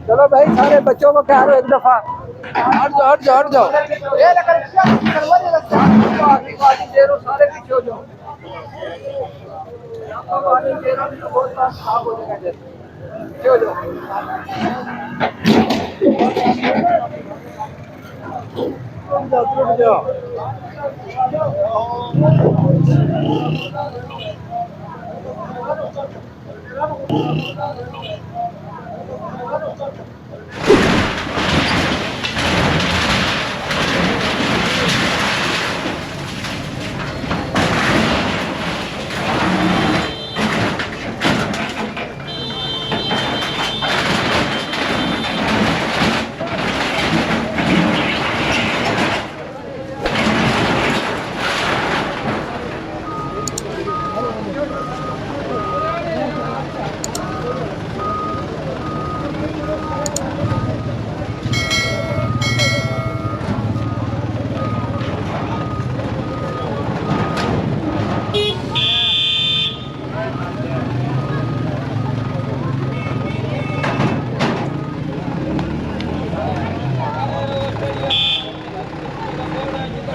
चलो भाई, सारे बच्चों को कह दो एक दफा। हट जाओ हट जाओ हट जाओ। ये लगा दे रहा सारे पीछे हो जाओ। दे रहा तो बहुत खराब हो जाएगा। पीछे हो जाओ। रुक जाओ।